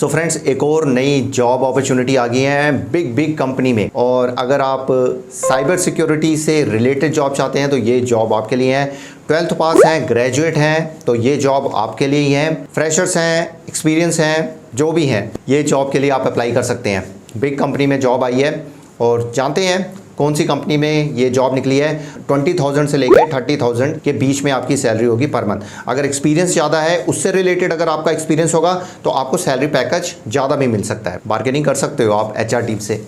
So friends, एक और नई जॉब अपॉर्चुनिटी आ गई है बिग कंपनी में। और अगर आप साइबर सिक्योरिटी से रिलेटेड जॉब चाहते हैं तो ये जॉब आपके लिए है। 12th पास हैं, ग्रेजुएट हैं तो ये जॉब आपके लिए ही है। फ्रेशर्स हैं, एक्सपीरियंस हैं, जो भी हैं, ये जॉब के लिए आप अप्लाई कर सकते हैं। बिग कंपनी में जॉब आई है और जानते हैं कौन सी कंपनी में ये जॉब निकली है। 20,000 से लेकर 30,000 के बीच में आपकी सैलरी होगी पर मंथ। अगर एक्सपीरियंस ज़्यादा है, उससे रिलेटेड अगर आपका एक्सपीरियंस होगा तो आपको सैलरी पैकेज ज़्यादा भी मिल सकता है। बार्गेनिंग कर सकते हो आप HR टीम से।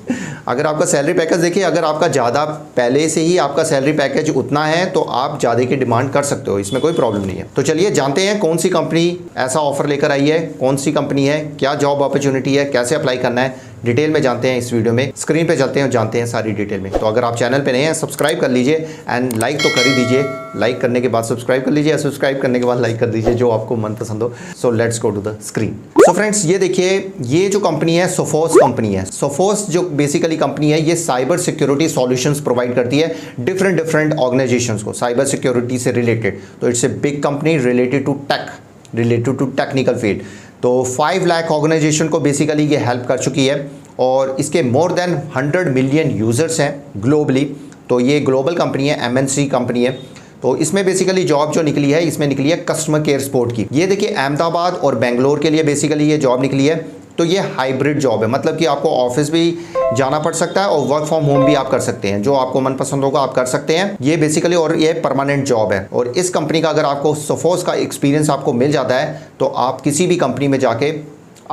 अगर आपका सैलरी पैकेज देखिए, अगर आपका ज़्यादा पहले से ही आपका सैलरी पैकेज उतना है तो आप ज़्यादा की डिमांड कर सकते हो, इसमें कोई प्रॉब्लम नहीं है। तो चलिए जानते हैं कौन सी कंपनी ऐसा ऑफर लेकर आई है, कौन सी कंपनी है, क्या जॉब अपॉर्चुनिटी है, कैसे अप्लाई करना है, डिटेल में जानते हैं इस वीडियो में। स्क्रीन पे चलते हैं और जानते हैं सारी डिटेल में। तो अगर आप चैनल पे नए हैं, सब्सक्राइब कर लीजिए एंड लाइक तो कर ही दीजिए। लाइक करने के बाद सब्सक्राइब कर लीजिए, सब्सक्राइब करने के बाद लाइक कर दीजिए, जो आपको मन पसंद हो। So let's go to the screen. So friends, ये देखिए, ये जो कंपनी है सोफोस कंपनी है। सोफोस जो बेसिकली कंपनी है, ये साइबर सिक्योरिटी सॉल्यूशंस प्रोवाइड करती है डिफरेंट ऑर्गेनाइजेशंस को साइबर सिक्योरिटी से रिलेटेड। तो it's a big company related to technical field. तो 5 लाख ऑर्गेनाइजेशन को बेसिकली ये हेल्प कर चुकी है और इसके मोर देन 100 मिलियन यूज़र्स हैं ग्लोबली। तो ये ग्लोबल कंपनी है, MNC कंपनी है। तो इसमें बेसिकली जॉब जो निकली है, इसमें निकली है कस्टमर केयर सपोर्ट की। ये देखिए, अहमदाबाद और बेंगलोर के लिए बेसिकली ये जॉब निकली है। तो ये हाइब्रिड जॉब है, मतलब कि आपको ऑफिस भी जाना पड़ सकता है और वर्क फ्रॉम होम भी आप कर सकते हैं। जो आपको मनपसंद होगा आप कर सकते हैं ये बेसिकली। और ये परमानेंट जॉब है। और इस कंपनी का अगर आपको सोफोस का एक्सपीरियंस आपको मिल जाता है तो आप किसी भी कंपनी में जाके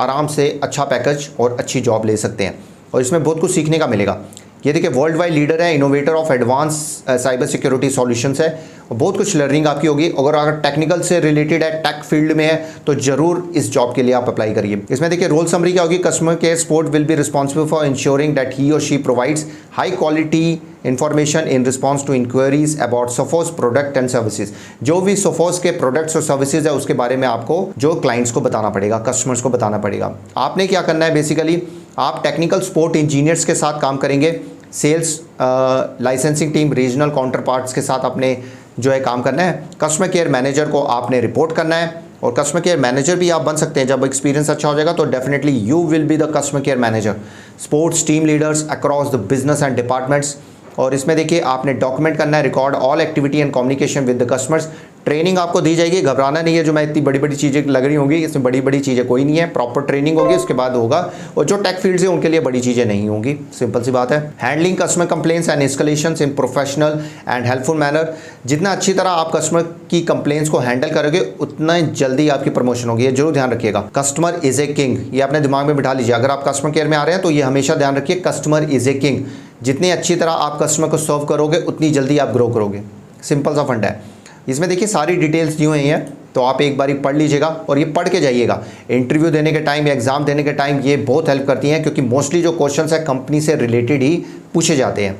आराम से अच्छा पैकेज और अच्छी जॉब ले सकते हैं और इसमें बहुत कुछ सीखने का मिलेगा। ये देखिए, वर्ल्ड वाइड लीडर है, innovator of advance cyber security solutions है और बहुत कुछ लर्निंग आपकी होगी। अगर टेक्निकल से रिलेटेड है, टेक फील्ड में है, तो जरूर इस जॉब के लिए आप अप्लाई करिए। इसमें देखिए रोल समरी क्या होगी। Customer care support will be responsible for ensuring that he और she provides high quality information in response to inquiries about Sophos product and services. जो भी सोफोस के प्रोडक्ट्स और सर्विसेज है उसके बारे में आपको जो क्लाइंट्स को बताना पड़ेगा, कस्टमर्स को बताना पड़ेगा। आपने क्या करना है, बेसिकली आप टेक्निकल सपोर्ट इंजीनियर्स के साथ काम करेंगे। Sales licensing team, regional counterparts के साथ आपने जो है काम करना है। कस्टमर केयर मैनेजर को आपने रिपोर्ट करना है और कस्टमर केयर मैनेजर भी आप बन सकते हैं। जब एक्सपीरियंस अच्छा हो जाएगा तो definitely you will be the customer care manager. Sports team leaders across the business and departments. और इसमें देखिए आपने डॉक्यूमेंट करना है, record all activity and communication with the customers. Training आपको दी जाएगी, घबराना नहीं है। जो मैं इतनी बड़ी चीज़ें लग रही होंगी, इसमें बड़ी चीज़ें कोई नहीं है। प्रॉपर ट्रेनिंग होगी, उसके बाद होगा। और जो टेक फील्ड है उनके लिए बड़ी चीज़ें नहीं होंगी, सिंपल सी बात है। Handling customer complaints and escalations in professional and helpful manner. जितना अच्छी तरह आप कस्टमर की कंप्लेंट्स को हैंडल करोगे उतना जल्दी आपकी प्रमोशन होगी, ये जरूर ध्यान रखिएगा। कस्टमर इज ए किंग, ये अपने दिमाग में बिठा लीजिए। अगर आप कस्टमर केयर में आ रहे हैं तो ये हमेशा ध्यान रखिए, कस्टमर इज ए किंग। जितनी अच्छी तरह आप कस्टमर को सर्व करोगे उतनी जल्दी आप ग्रो करोगे, सिंपल सा फंडा है। इसमें देखिए सारी डिटेल्स दी हुई हैं, तो आप एक बारी पढ़ लीजिएगा और ये पढ़ के जाइएगा। इंटरव्यू देने के टाइम या एग्जाम देने के टाइम ये बहुत हेल्प करती हैं, क्योंकि मोस्टली जो क्वेश्चंस है कंपनी से रिलेटेड ही पूछे जाते हैं।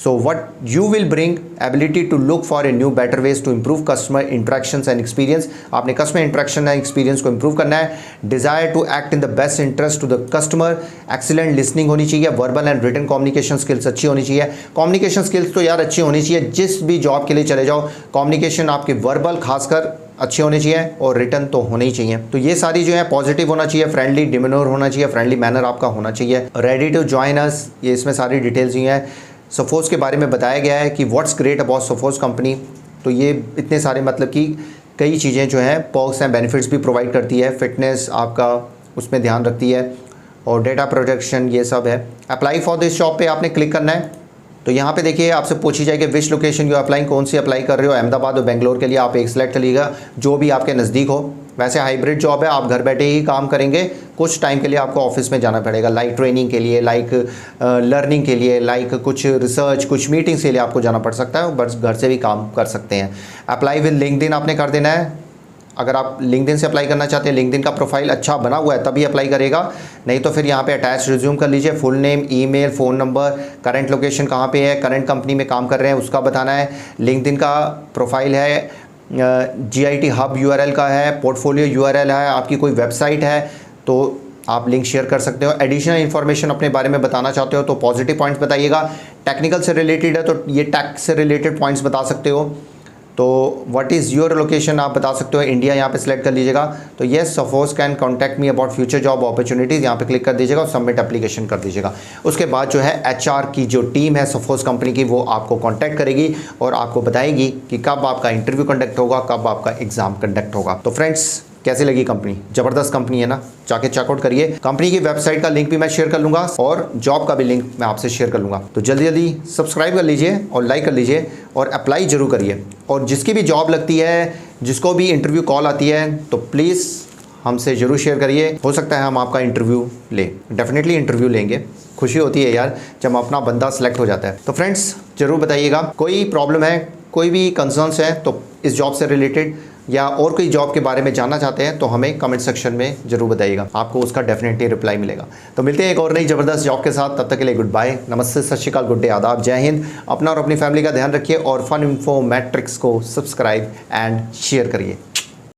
So what you will bring ability to look for a new better ways to improve customer interactions and experience। आपने customer interaction and experience को improve करना है। Desire to act in the best interest to the customer। excellent listening होनी चाहिए। verbal and written communication skills अच्छी होनी चाहिए। communication skills तो यार अच्छी होनी चाहिए, जिस भी जॉब के लिए चले जाओ communication आपके verbal खासकर अच्छे होने चाहिए और रिटर्न तो होने ही चाहिए। तो ये सारी जो है पॉजिटिव होना चाहिए, फ्रेंडली डिमेनर होना चाहिए, फ्रेंडली मैनर आपका होना चाहिए। रेडी टू ज्वाइन अस, ये इसमें सारी डिटेल्स ही हैं। सोफोस के बारे में बताया गया है कि what's great about Sophos company. तो ये इतने सारे मतलब कि कई चीज़ें जो हैं, पर्क्स एंड बेनिफिट्स भी प्रोवाइड करती है। फिटनेस आपका उसमें ध्यान रखती है और डेटा प्रोटेक्शन, ये सब है। अप्लाई फॉर दिस जॉब पे आपने क्लिक करना है। तो यहाँ पे देखिए आपसे पूछी जाएगी विच लोकेशन यू अप्लाई, कौन सी अप्लाई कर रहे हो। अहमदाबाद और बेंगलोर के लिए आप एक सिलेक्ट करिएगा, जो भी आपके नज़दीक हो। वैसे हाइब्रिड जॉब है, आप घर बैठे ही काम करेंगे। कुछ टाइम के लिए आपको ऑफिस में जाना पड़ेगा, लाइक ट्रेनिंग के लिए, लाइक लर्निंग के लिए, लाइक कुछ रिसर्च, कुछ मीटिंग्स के लिए आपको जाना पड़ सकता है, बस घर से भी काम कर सकते हैं। अप्लाई विद लिंक्डइन आपने कर देना है। अगर आप लिंक्डइन से अप्लाई करना चाहते हैं, लिंक्डइन का प्रोफाइल अच्छा बना हुआ है तभी अप्लाई करेगा, नहीं तो फिर यहाँ पे अटैच रिज्यूम कर लीजिए। Full name, email, phone number, current location कहाँ पे है, करंट कंपनी में काम कर रहे हैं उसका बताना है। लिंक्डइन का प्रोफाइल है, GIT हब URL का है, पोर्टफोलियो URL है, आपकी कोई वेबसाइट है तो आप लिंक शेयर कर सकते हो। एडिशनल इन्फॉर्मेशन अपने बारे में बताना चाहते हो तो पॉजिटिव पॉइंट्स बताइएगा। टेक्निकल से रिलेटेड है तो ये टेक से रिलेटेड पॉइंट्स बता सकते हो। तो व्हाट इज़ योर लोकेशन आप बता सकते हो, इंडिया यहाँ पे सिलेक्ट कर लीजिएगा। तो येस सफोस can contact me about future job opportunities, यहाँ पे क्लिक कर दीजिएगा और सबमिट एप्लीकेशन कर दीजिएगा। उसके बाद जो है HR की जो टीम है सफोस कंपनी की, वो आपको कॉन्टैक्ट करेगी और आपको बताएगी कि कब आपका इंटरव्यू कंडक्ट होगा, कब आपका एग्ज़ाम कंडक्ट होगा। तो फ्रेंड्स कैसी लगी कंपनी? ज़बरदस्त कंपनी है ना, जाके चेकआउट करिए। कंपनी की वेबसाइट का लिंक भी मैं शेयर कर लूँगा और जॉब का भी लिंक मैं आपसे शेयर कर लूँगा। तो जल्दी जल्दी सब्सक्राइब कर लीजिए और लाइक कर लीजिए और अप्लाई ज़रूर करिए। और जिसकी भी जॉब लगती है, जिसको भी इंटरव्यू कॉल आती है, तो प्लीज़ हमसे ज़रूर शेयर करिए। हो सकता है हम आपका इंटरव्यू लें, डेफिनेटली इंटरव्यू लेंगे। खुशी होती है यार जब अपना बंदा सेलेक्ट हो जाता है। तो फ्रेंड्स ज़रूर बताइएगा, कोई प्रॉब्लम है, कोई भी कंसर्न्स है तो इस जॉब से रिलेटेड या और कोई जॉब के बारे में जानना चाहते हैं तो हमें कमेंट सेक्शन में ज़रूर बताइएगा, आपको उसका डेफिनेटली रिप्लाई मिलेगा। तो मिलते हैं एक और नई ज़बरदस्त जॉब के साथ, तब तक के लिए गुड बाय, नमस्ते, सत श्री अकाल, गुड डे, आदाब, जय हिंद। अपना और अपनी फैमिली का ध्यान रखिए और फन इन्फो मैट्रिक्स को सब्सक्राइब एंड शेयर करिए।